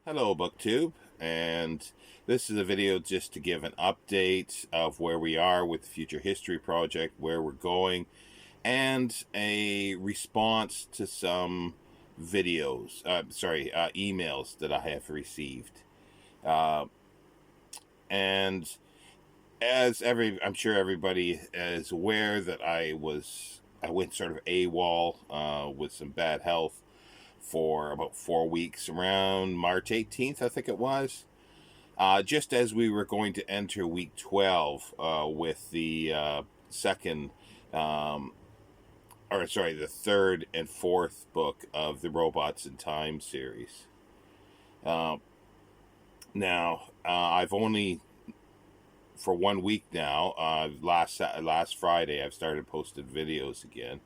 Hello, BookTube, and this is a video just to give an update of where we are with the Future History Project, where we're going, and a response to some emails that I have received. Uh, and I'm sure everybody is aware that I went sort of AWOL with some bad health for about 4 weeks around March 18th, I think it was. Just as we were going to enter week 12 with the second, um, the third and fourth book of the Robots in Time series. Uh, I've only for 1 week now. Last Friday, I've started posting videos again,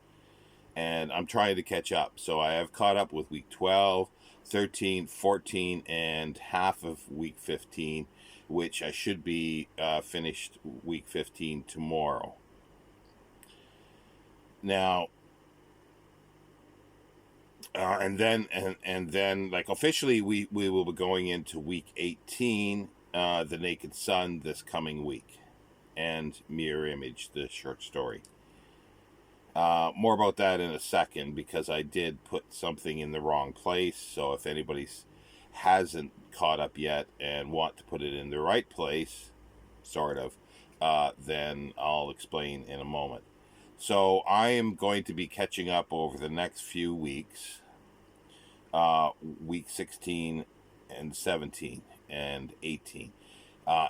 and I'm trying to catch up. So I have caught up with week 12, 13, 14, and half of week 15, which I should be finished week 15 tomorrow. Now, and then like officially we will be going into week 18, The Naked Sun, this coming week, and Mirror Image, the short story. More about that in a second, because I did put something in the wrong place. So if anybody hasn't caught up yet and want to put it in the right place, sort of, then I'll explain in a moment. So I am going to be catching up over the next few weeks, week 16 and 17 and 18.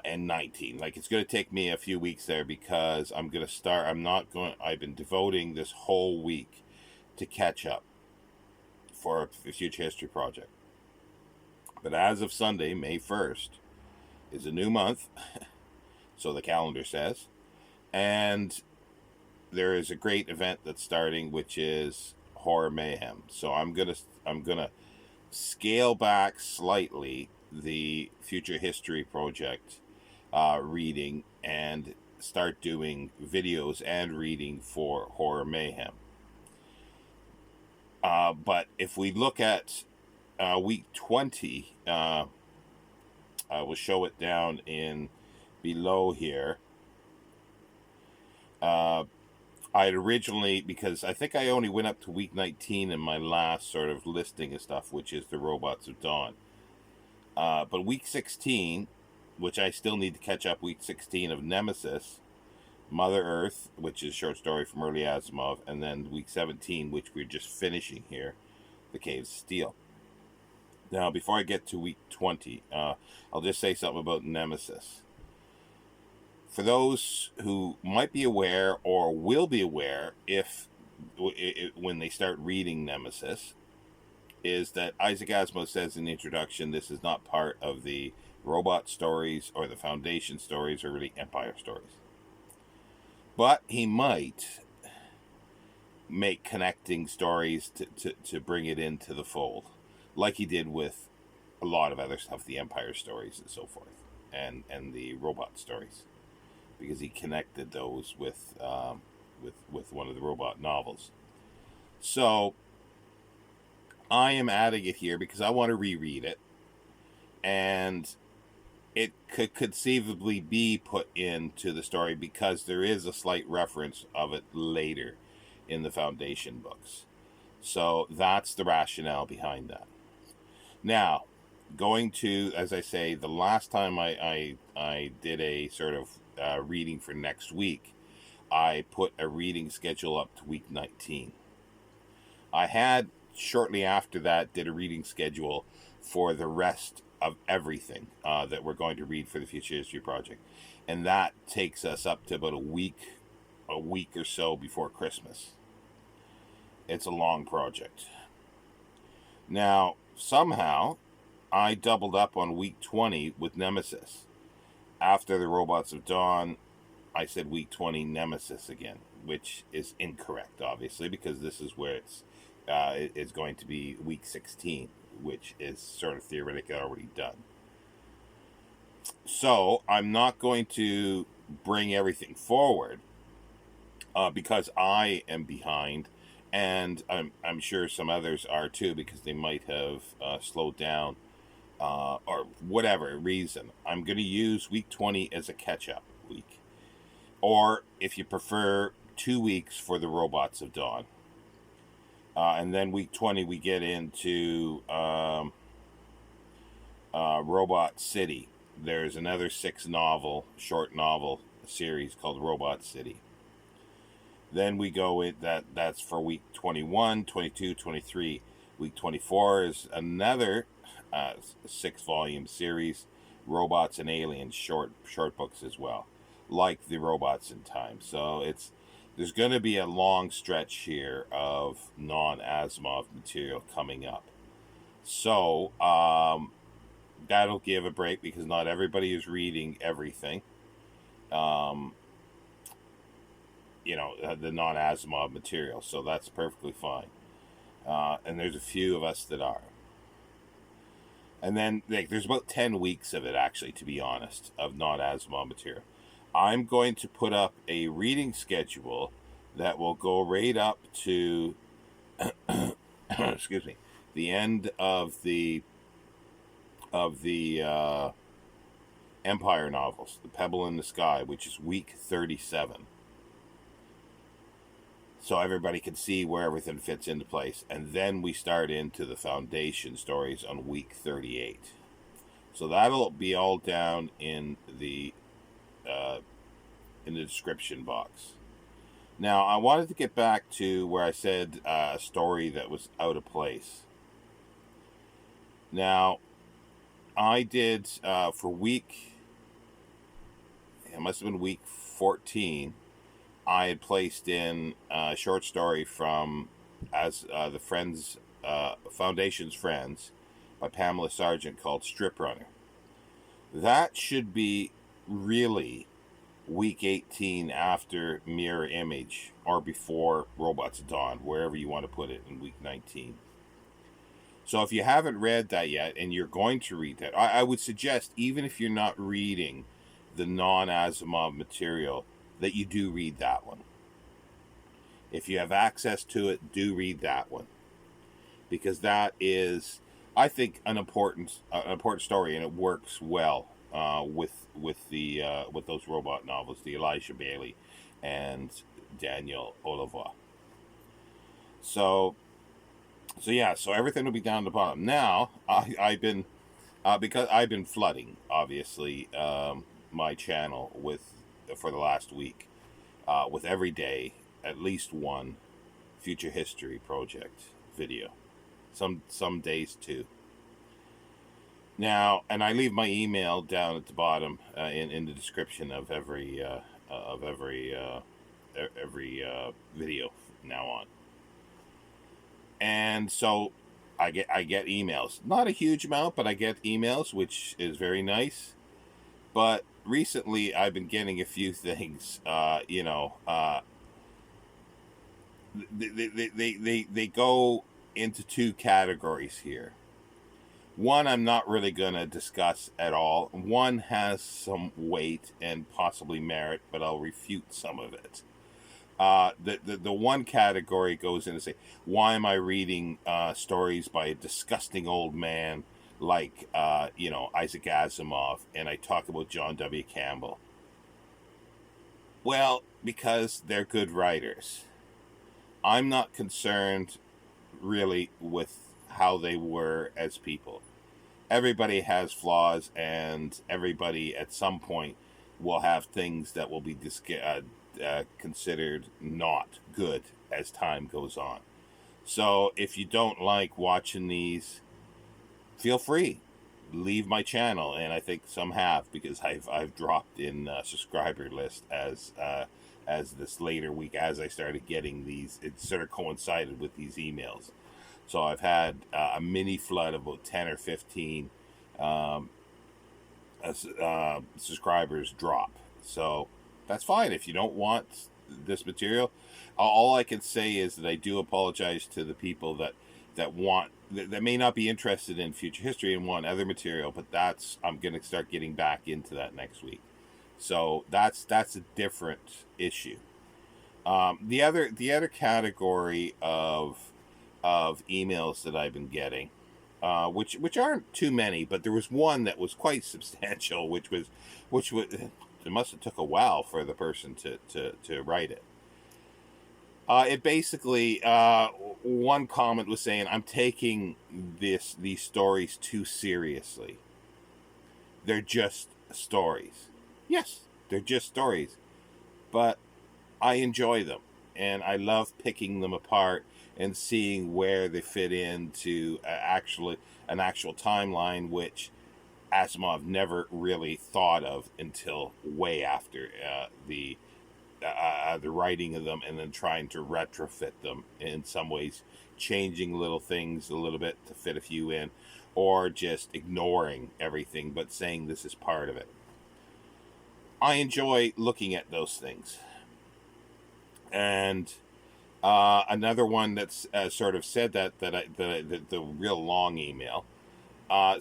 And 19. Like, it's going to take me a few weeks there, because I've been devoting this whole week to catch up for the Future History Project. But as of Sunday, May 1st, is a new month, so the calendar says, and there is a great event that's starting, which is Horror Mayhem. So I'm gonna scale back slightly the Future History Project reading and start doing videos and reading for Horror Mayhem. But if we look at week 20, I will show it down in below here. I'd originally, because I think I only went up to week 19 in my last sort of listing of stuff, which is the Robots of Dawn. But week 16, which I still need to catch up, week 16 of Nemesis, Mother Earth, which is a short story from early Asimov, and then week 17, which we're just finishing here, The Caves of Steel. Now, before I get to week 20, I'll just say something about Nemesis. For those who might be aware or will be aware when they start reading Nemesis, is that Isaac Asimov says in the introduction, this is not part of the robot stories or the Foundation stories or really Empire stories. But he might make connecting stories to bring it into the fold, like he did with a lot of other stuff, the Empire stories and so forth, and the robot stories, because he connected those with one of the robot novels. So I am adding it here because I want to reread it, and it could conceivably be put into the story because there is a slight reference of it later in the Foundation books. So that's the rationale behind that. Now, going to, as I say, the last time I did a sort of reading for next week, I put a reading schedule up to week 19. I had, shortly after that, did a reading schedule for the rest of everything that we're going to read for the Future History Project, and that takes us up to about a week or so before Christmas. It's a long project. Now, somehow I doubled up on week 20 with Nemesis. After the Robots of Dawn, I said week 20 Nemesis again, which is incorrect, obviously, because this is where it's going to be week 16, which is sort of theoretically already done. So I'm not going to bring everything forward because I am behind, and I'm sure some others are too, because they might have slowed down or whatever reason, I'm going to use week 20 as a catch-up week. Or, if you prefer, 2 weeks for the Robots of Dawn. And then week 20, we get into Robot City. There's another 6-novel, short novel series called Robot City. Then we go with that's for week 21, 22, 23. Week 24 is another 6-volume series, Robots and Aliens, short books as well, like the Robots in Time. So there's going to be a long stretch here of non-Asimov material coming up. So that'll give a break because not everybody is reading everything. The non-Asimov material, so that's perfectly fine. And there's a few of us that are. And then there's about 10 weeks of it, actually, to be honest, of non-Asimov material. I'm going to put up a reading schedule that will go right up to excuse me, the end of the Empire novels, The Pebble in the Sky, which is week 37. So everybody can see where everything fits into place. And then we start into the Foundation stories on week 38. So that'll be all down in the description box. Now, I wanted to get back to where I said a story that was out of place. Now, I did for week, it must have been week 14, I had placed in a short story from the Friends, Foundation's Friends by Pamela Sargent called Strip Runner. That should be really week 18 after Mirror Image or before Robots of Dawn, wherever you want to put it in week 19. So if you haven't read that yet and you're going to read that, I would suggest, even if you're not reading the non-Asimov material, that you do read that one. If you have access to it, do read that one, because that is, I think, an important story, and it works well with those robot novels, the Elijah Bailey and Daniel Oliva. So everything will be down the bottom. Now I've been because I've been flooding, obviously, my channel for the last week with every day at least one future history project video, some days two. Now, and I leave my email down at the bottom in the description of every video from now on. And so I get emails, not a huge amount, but I get emails, which is very nice. But recently I've been getting a few things, they go into two categories here. One I'm not really going to discuss at all. One has some weight and possibly merit, but I'll refute some of it. The one category goes in and say, why am I reading stories by a disgusting old man like Isaac Asimov, and I talk about John W. Campbell? Well, because they're good writers. I'm not concerned really with how they were as people. Everybody has flaws, and everybody at some point will have things that will be considered not good as time goes on. So if you don't like watching these, feel free, leave my channel. And I think some have, because I've dropped in subscriber list as this later week, as I started getting these. It sort of coincided with these emails. So I've had a mini flood of about 10 or 15 subscribers drop. So that's fine if you don't want this material. All I can say is that I do apologize to the people that may not be interested in future history and want other material, but I'm going to start getting back into that next week. So that's a different issue. The other category of emails that I've been getting which aren't too many, but there was one that was quite substantial, which was it must have took a while for the person to write it. It basically, one comment was saying, I'm taking these stories too seriously. They're just stories. Yes, they're just stories, but I enjoy them, and I love picking them apart and seeing where they fit into an actual timeline, which Asimov never really thought of until way after the writing of them, and then trying to retrofit them in some ways, changing little things a little bit to fit a few in, or just ignoring everything but saying this is part of it. I enjoy looking at those things. And another one that's sort of said that the real long email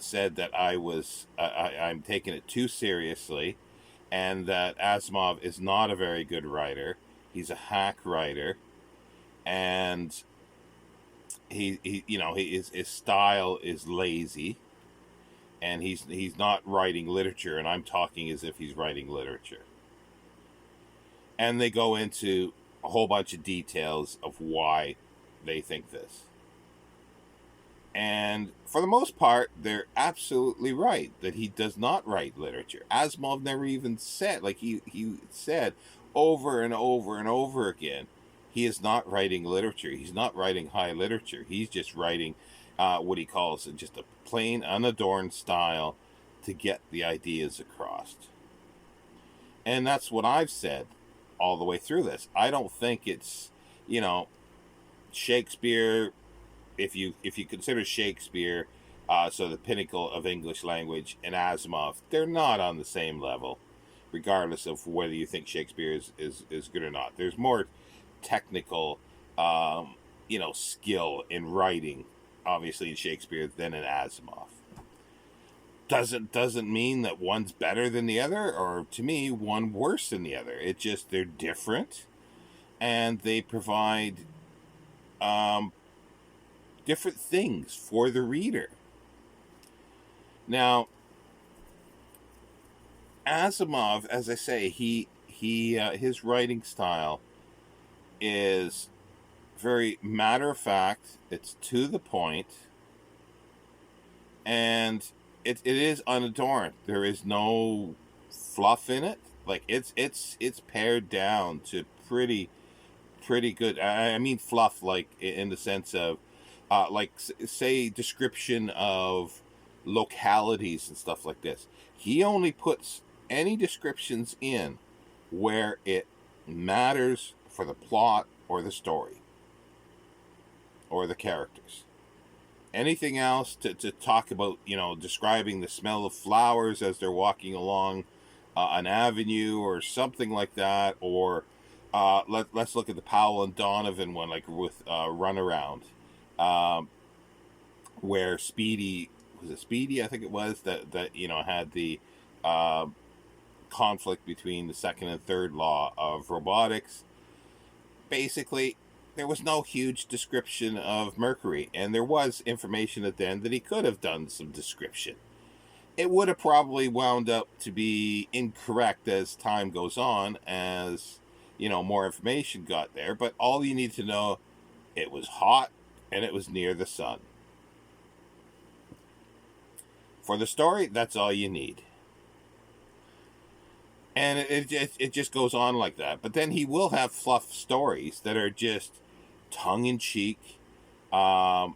said that I'm taking it too seriously, and that Asimov is not a very good writer. He's a hack writer, and his style is lazy, and he's not writing literature, and I'm talking as if he's writing literature. And they go into a whole bunch of details of why they think this. And for the most part, they're absolutely right that he does not write literature. Asimov never even said, like he said over and over and over again, he is not writing literature. He's not writing high literature. He's just writing what he calls just a plain, unadorned style to get the ideas across. And that's what I've said all the way through this. I don't think it's, Shakespeare, if you consider Shakespeare so the pinnacle of English language, and Asimov, they're not on the same level, regardless of whether you think Shakespeare is good or not. There's more technical skill in writing, obviously, in Shakespeare than in Asimov. Doesn't mean that one's better than the other, or to me one worse than the other. It just, they're different, and they provide different things for the reader. Now, Asimov, as I say, he his writing style is very matter of fact. It's to the point, and it is unadorned. There is no fluff in it. Like it's pared down to pretty good. I mean fluff, like in the sense of like say description of localities and stuff like this. He only puts any descriptions in where it matters for the plot or the story or the characters. Anything else to talk about, describing the smell of flowers as they're walking along an avenue or something like that, or let's look at the Powell and Donovan one, like with Runaround, where Speedy, I think it was, that had the conflict between the second and third law of robotics. Basically, there was no huge description of Mercury, and there was information at the end that he could have done some description. It would have probably wound up to be incorrect as time goes on, as more information got there, but all you need to know, it was hot and it was near the sun. For the story, that's all you need. And it just goes on like that. But then he will have fluff stories that are just tongue-in-cheek, and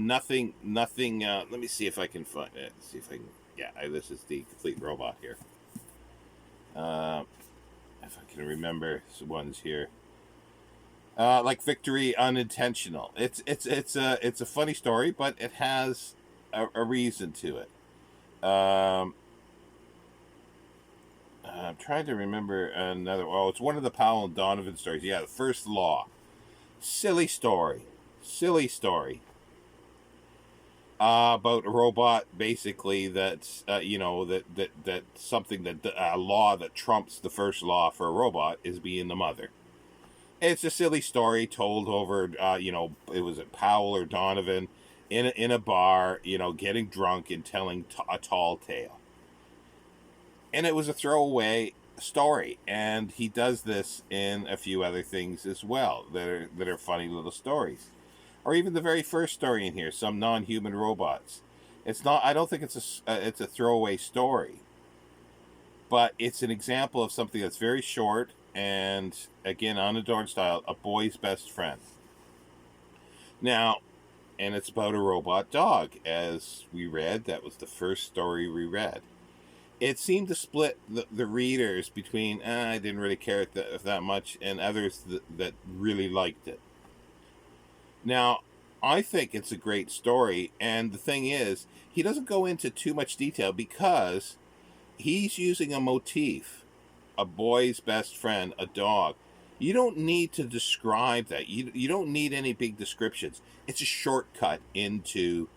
nothing. Let me see if I can find it. See if I can. Yeah, this is the Complete Robot here. If I can remember the ones here. Like Victory Unintentional. It's a funny story, but it has a reason to it. I'm trying to remember another. Oh, it's one of the Powell and Donovan stories. Yeah, the First Law. Silly story. About a robot, basically, that's that something that a law that trumps the first law for a robot is being the mother. It's a silly story told over, it was a Powell or Donovan in a bar, getting drunk and telling a tall tale. And it was a throwaway story, and he does this in a few other things as well that are funny little stories. Or even the very first story in here, some non-human robots. It's not. I don't think it's a throwaway story, but it's an example of something that's very short and, again, unadorned style, a boy's best friend. Now, and it's about a robot dog, as we read. That was the first story we read. It seemed to split the readers between, I didn't really care that much, and others that really liked it. Now, I think it's a great story, and the thing is, he doesn't go into too much detail because he's using a motif, a boy's best friend, a dog. You don't need to describe that. You don't need any big descriptions. It's a shortcut into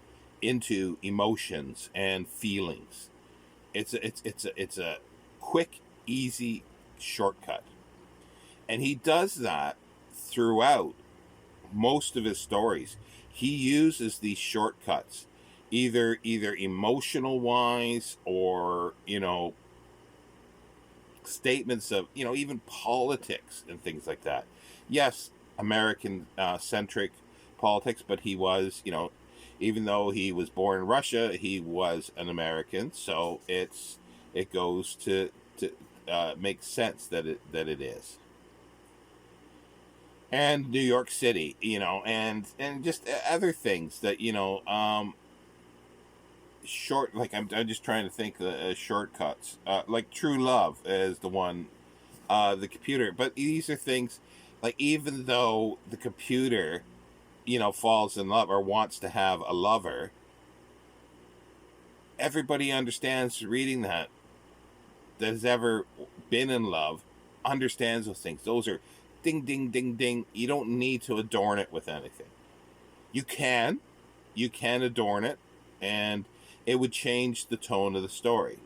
emotions and feelings. It's a quick, easy shortcut, and he does that throughout most of his stories. He uses these shortcuts, either emotional wise or statements of even politics and things like that. Yes, American centric politics, but he was even though he was born in Russia, he was an American, so it goes to make sense that it is. And New York City, and just other things that short. Like I'm just trying to think shortcuts. Like True Love is the one, the computer. But these are things like, even though the computer falls in love or wants to have a lover, everybody understands reading that has ever been in love understands those things. Those are ding, ding, ding, ding. You don't need to adorn it with anything. You can adorn it, and it would change the tone of the story.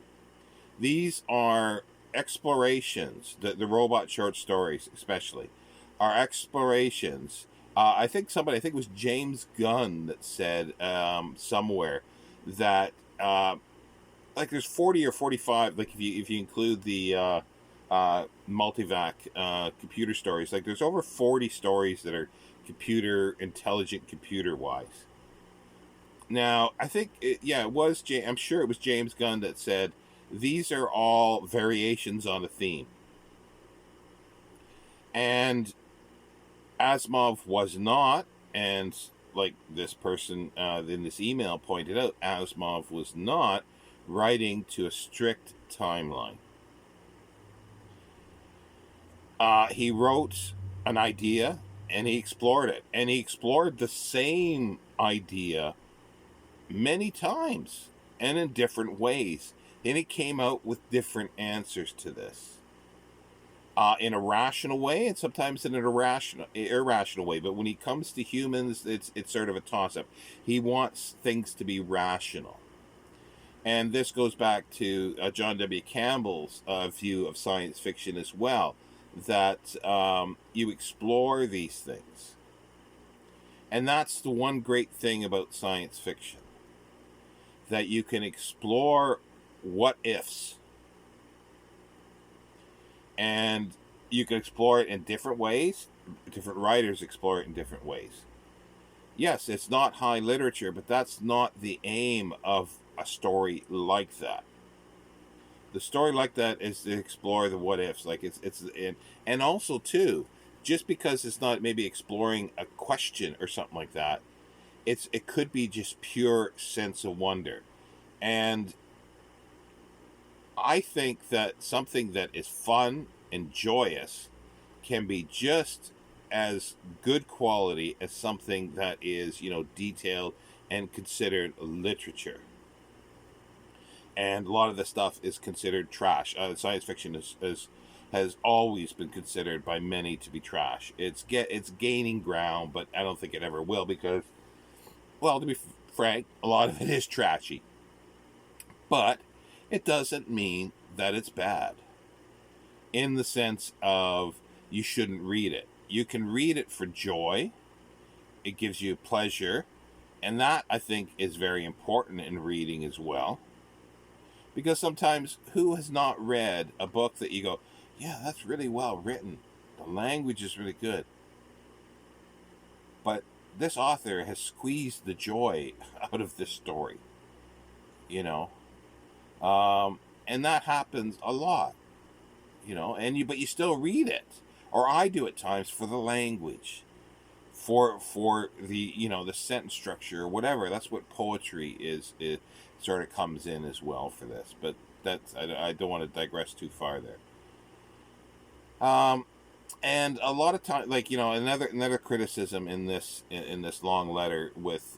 These are explorations, the robot short stories especially, are explorations. I think it was James Gunn that said somewhere that like there's 40 or 45, like if you include the multivac computer stories, like there's over 40 stories that are intelligent computer wise. Now, I think I'm sure it was James Gunn that said these are all variations on a theme. And Asimov was not, and like this person in this email pointed out, Asimov was not writing to a strict timeline. He wrote an idea and he explored it, and he explored the same idea many times and in different ways, and he came out with different answers to this. In a rational way, and sometimes in an irrational way. But when he comes to humans, it's sort of a toss-up. He wants things to be rational. And this goes back to John W. Campbell's view of science fiction as well, that you explore these things. And that's the one great thing about science fiction, that you can explore what-ifs. And you can explore it in different ways. Different writers explore it in different ways. Yes, it's not high literature, but that's not the aim of a story like that. The story like that is to explore the what ifs. Like and also too, just because it's not maybe exploring a question or something like that, it could be just pure sense of wonder. And I think that something that is fun and joyous can be just as good quality as something that is, detailed and considered literature. And a lot of this stuff is considered trash. Science fiction has always been considered by many to be trash. It's gaining ground, but I don't think it ever will, because, well, to be frank, a lot of it is trashy. But it doesn't mean that it's bad, in the sense of you shouldn't read it. You can read it for joy. It gives you pleasure. And that, I think, is very important in reading as well. Because sometimes, who has not read a book that you go, yeah, that's really well written. The language is really good. But this author has squeezed the joy out of this story. You know? And that happens a lot. You know, but you still read it. Or I do at times for the language. For the, the sentence structure or whatever. That's what poetry is. It sort of comes in as well for this. But that's, I don't want to digress too far there. And a lot of time, like, another criticism in this long letter with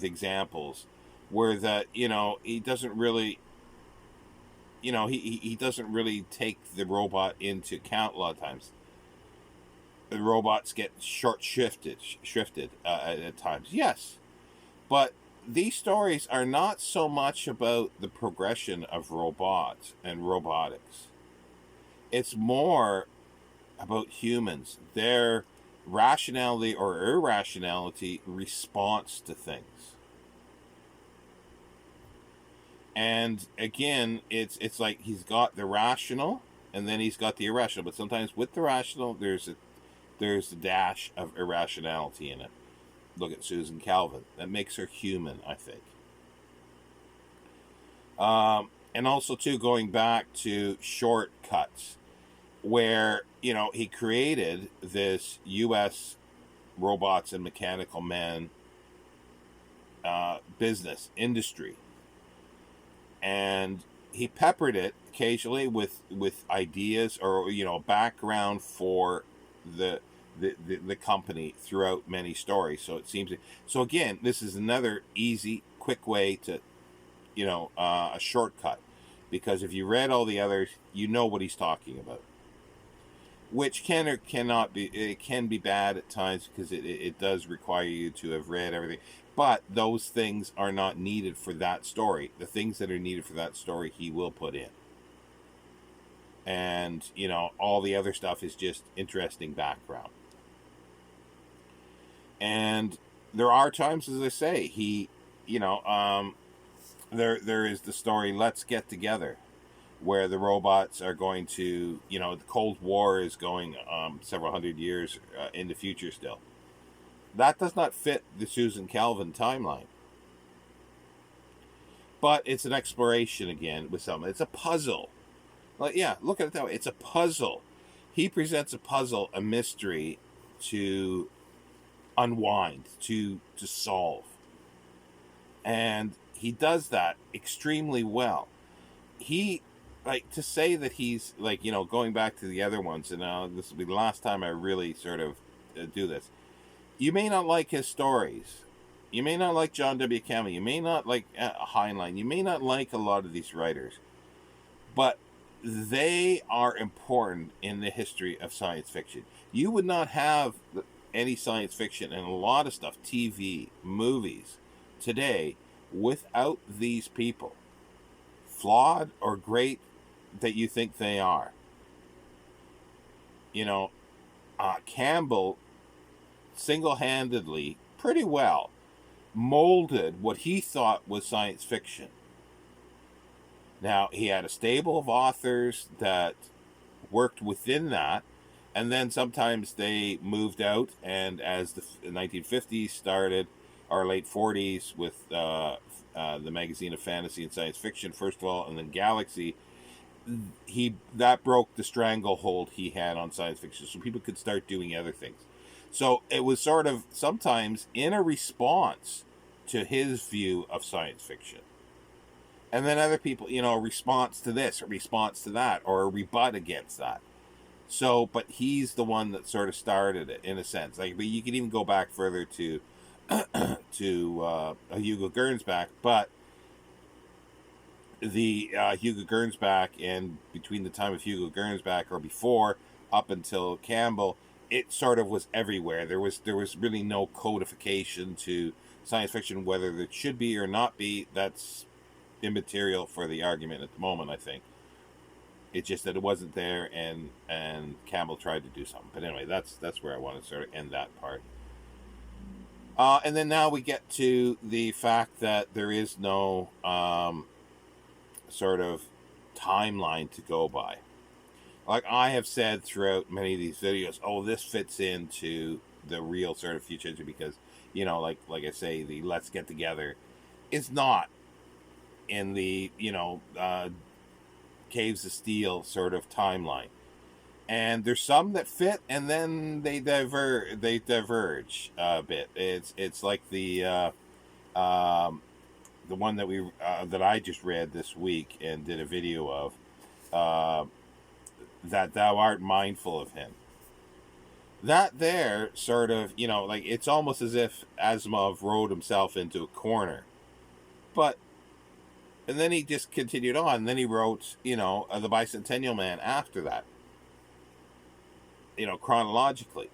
examples, were that he doesn't really, he doesn't really take the robot into account a lot of times. The robots get shifted at times, yes, but these stories are not so much about the progression of robots and robotics. It's more about humans, their rationality or irrationality response to things. And again, it's like he's got the rational and then he's got the irrational, but sometimes with the rational there's a dash of irrationality in it. Look at Susan Calvin. That makes her human, I think. And also, too, going back to Shortcuts, where, he created this U.S. robots and mechanical men business, industry. And he peppered it occasionally with ideas or, background for the company throughout many stories. So it seems, so again, this is another easy, quick way to, a shortcut, because if you read all the others, you know what he's talking about, which can or cannot be, it can be bad at times because it does require you to have read everything, but those things are not needed for that story. The things that are needed for that story, he will put in. And, all the other stuff is just interesting background. And there are times, as I say, he, there is the story Let's Get Together, where the robots are going to, the Cold War is going several hundred years in the future still. That does not fit the Susan Calvin timeline. But it's an exploration again with something. It's a puzzle. Like, yeah, look at it that way. It's a puzzle. He presents a puzzle, a mystery to unwind, to solve. And he does that extremely well. He, like, to say that he's, like, going back to the other ones, and this will be the last time I really sort of do this. You may not like his stories. You may not like John W. Campbell. You may not like Heinlein. You may not like a lot of these writers. But they are important in the history of science fiction. You would not have any science fiction and a lot of stuff, TV, movies, today, without these people. Flawed or great that you think they are. Campbell single-handedly, pretty well, molded what he thought was science fiction. Now, he had a stable of authors that worked within that, and then sometimes they moved out, and as the 1950s started, or late 40s, with the magazine of fantasy and science fiction, first of all, and then Galaxy, that broke the stranglehold he had on science fiction, so people could start doing other things. So it was sort of sometimes in a response to his view of science fiction. And then other people, a response to this, a response to that, or a rebut against that. So, but he's the one that sort of started it, in a sense. Like, but you can even go back further to Hugo Gernsback, but the Hugo Gernsback, and between the time of Hugo Gernsback or before, up until Campbell, it sort of was everywhere. There was really no codification to science fiction, whether there should be or not be. That's immaterial for the argument at the moment, I think. It's just that it wasn't there, and Campbell tried to do something. But anyway, that's where I want to sort of end that part. And then now we get to the fact that there is no sort of timeline to go by. Like I have said throughout many of these videos, oh, this fits into the real sort of future because, you know, like I say, the Let's Get Together is not in the, you know, Caves of Steel sort of timeline. And there's some that fit, and then they diverge a bit. It's like the one that that I just read this week and did a video of, that thou art mindful of him. That there sort of, you know, like it's almost as if Asimov wrote himself into a corner. But, and then he just continued on. And then he wrote, you know, The Bicentennial Man after that, you know, chronologically.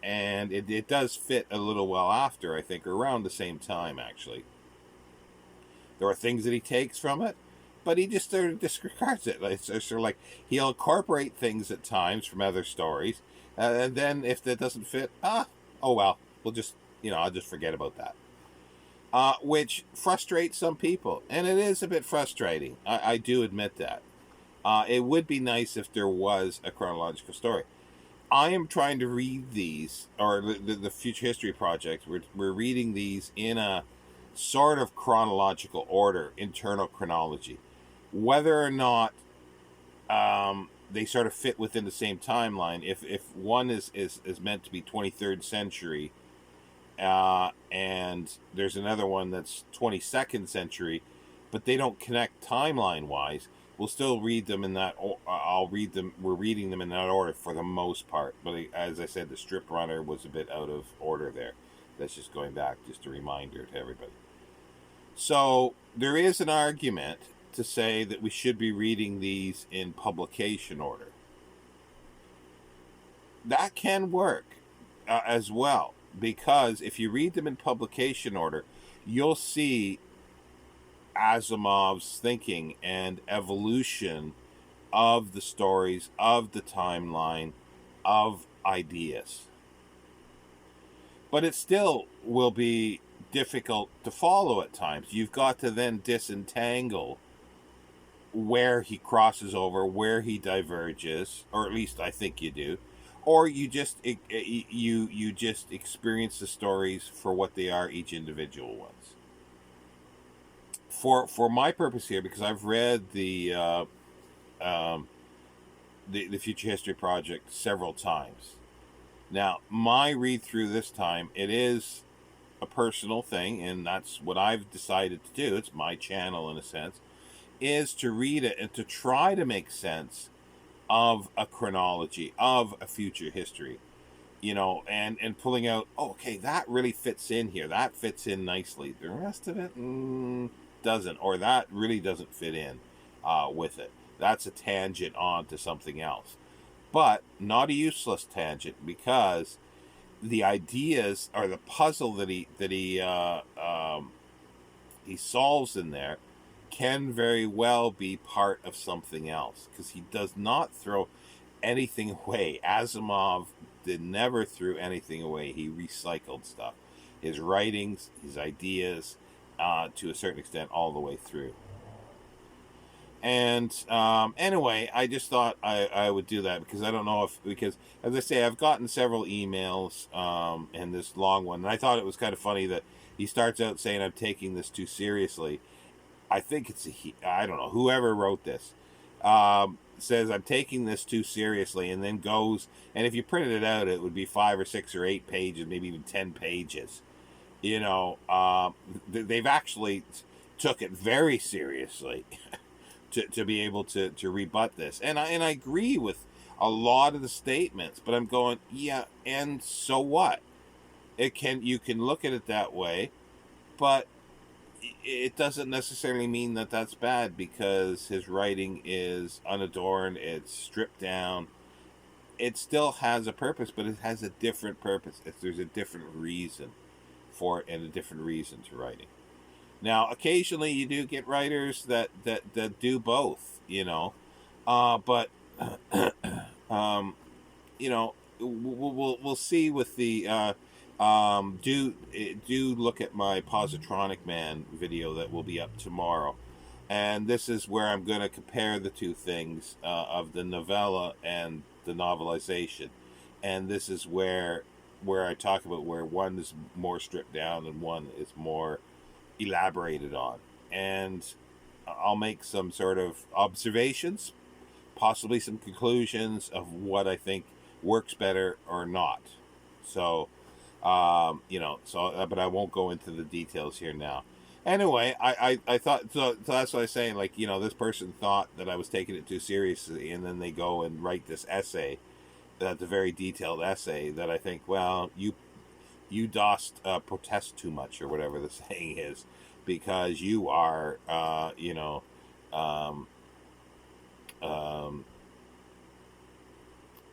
And it does fit a little well after, I think, or around the same time, actually. There are things that he takes from it, but he just sort of disregards it. It's sort of like he'll incorporate things at times from other stories, and then if that doesn't fit, oh well, we'll just, you know, I'll just forget about that. Which frustrates some people, and it is a bit frustrating. I do admit that. It would be nice if there was a chronological story. I am trying to read these, or the Future History Project. We're reading these in a sort of chronological order, internal chronology. Whether or not they sort of fit within the same timeline, if one is meant to be 23rd century, and there's another one that's 22nd century, but they don't connect timeline wise, we'll still read them in that. I'll read them. We're reading them in that order for the most part. But as I said, the Strip Runner was a bit out of order there. That's just going back, just a reminder to everybody. So there is an argument to say that we should be reading these in publication order. That can work as well, because if you read them in publication order, you'll see Asimov's thinking and evolution of the stories, of the timeline, of ideas. But it still will be difficult to follow at times. You've got to then disentangle where he crosses over, where he diverges, or at least I think you do, or you just you just experience the stories for what they are, each individual ones. For my purpose here, because I've read the Future History Project several times. Now, my read through this time, it is a personal thing, and that's what I've decided to do. It's my channel in a sense, is to read it and to try to make sense of a chronology, of a future history, you know, and pulling out, oh, okay, that really fits in here. That fits in nicely. The rest of it doesn't, or that really doesn't fit in with it. That's a tangent on to something else, but not a useless tangent, because the ideas or the puzzle that he solves in there can very well be part of something else, because he does not throw anything away. Asimov never threw anything away. He recycled stuff, his writings, his ideas, to a certain extent, all the way through. And anyway, I just thought I would do that, because I don't know because as I say, I've gotten several emails and this long one, and I thought it was kind of funny that he starts out saying, I'm taking this too seriously. I think it's I don't know, whoever wrote this says, I'm taking this too seriously, and then goes, and if you printed it out, it would be 5 or 6 or 8 pages, maybe even 10 pages. You know, they've actually took it very seriously to be able to rebut this. And I agree with a lot of the statements, but I'm going, yeah, and so what? You can look at it that way, but it doesn't necessarily mean that that's bad, because his writing is unadorned, it's stripped down. It still has a purpose, but it has a different purpose. There's a different reason for it, and a different reason to writing. Now, occasionally you do get writers that do both, you know. But um, you know, we'll see with the do look at my Positronic Man video that will be up tomorrow, and this is where I'm going to compare the two things of the novella and the novelization, and this is where I talk about where one is more stripped down and one is more elaborated on, and I'll make some sort of observations, possibly some conclusions of what I think works better or not. So, but I won't go into the details here now. Anyway, I thought, so that's what I was saying, like, this person thought that I was taking it too seriously, and then they go and write this essay, that's a very detailed essay that I think, well, you dost protest too much, or whatever the saying is, because you are, um, um,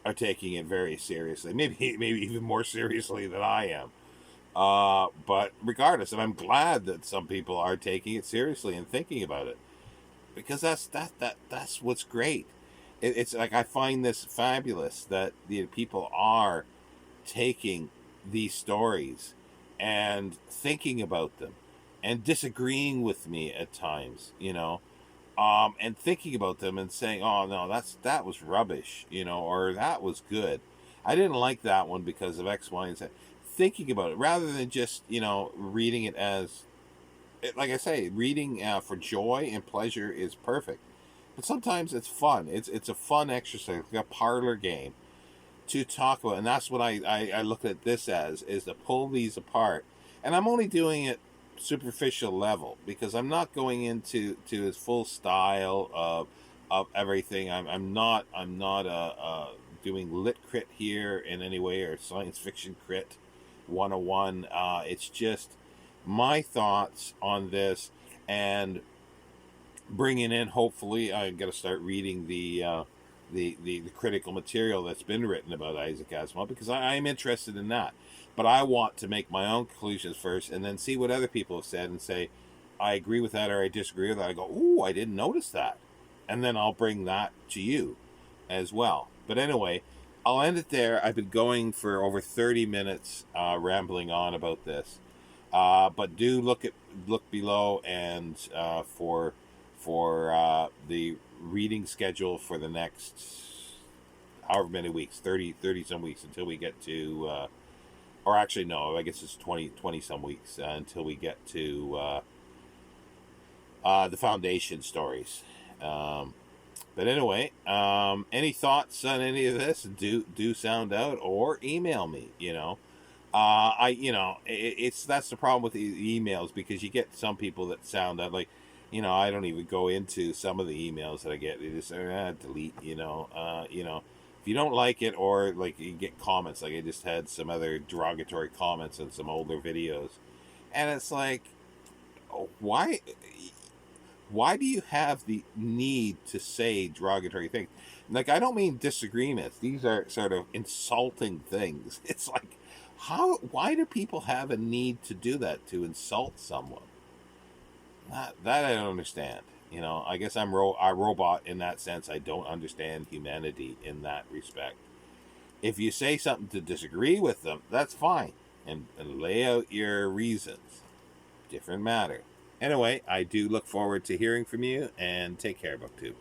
are taking it very seriously. Maybe even more seriously than I am. But regardless, and I'm glad that some people are taking it seriously and thinking about it, because that's what's great. It's like, I find this fabulous that the people are taking these stories and thinking about them and disagreeing with me at times, and thinking about them and saying, "Oh no, that was rubbish," or "That was good. I didn't like that one because of X, Y, and Z." Thinking about it rather than just reading it as, like I say, reading for joy and pleasure is perfect, but sometimes it's fun. It's a fun exercise, like a parlor game to talk about, and that's what I look at this as, is to pull these apart, and I'm only doing it superficial level because I'm not going into his full style of everything. I'm not doing lit crit here in any way, or science fiction crit 101. It's just my thoughts on this, and bringing in, hopefully I'm going to start reading the critical material that's been written about Isaac Asimov, because I'm interested in that. But I want to make my own conclusions first, and then see what other people have said and say, I agree with that or I disagree with that. I go, ooh, I didn't notice that. And then I'll bring that to you as well. But anyway, I'll end it there. I've been going for over 30 minutes rambling on about this. But do look below, and for the reading schedule for the next however many weeks, 30 some weeks, until we get to or actually no, I guess it's 20 some weeks until we get to the Foundation stories. But anyway, any thoughts on any of this, do sound out or email me. It's that's the problem with the emails, because you get some people that sound out like, I don't even go into some of the emails that I get. They just say, delete, if you don't like it, or like you get comments, like I just had some other derogatory comments on some older videos, and it's like, why do you have the need to say derogatory things? Like, I don't mean disagreements. These are sort of insulting things. It's like, why do people have a need to do that, to insult someone? That I don't understand. I guess I'm a robot in that sense. I don't understand humanity in that respect. If you say something to disagree with them, that's fine. And lay out your reasons. Different matter. Anyway, I do look forward to hearing from you, and take care, BookTube.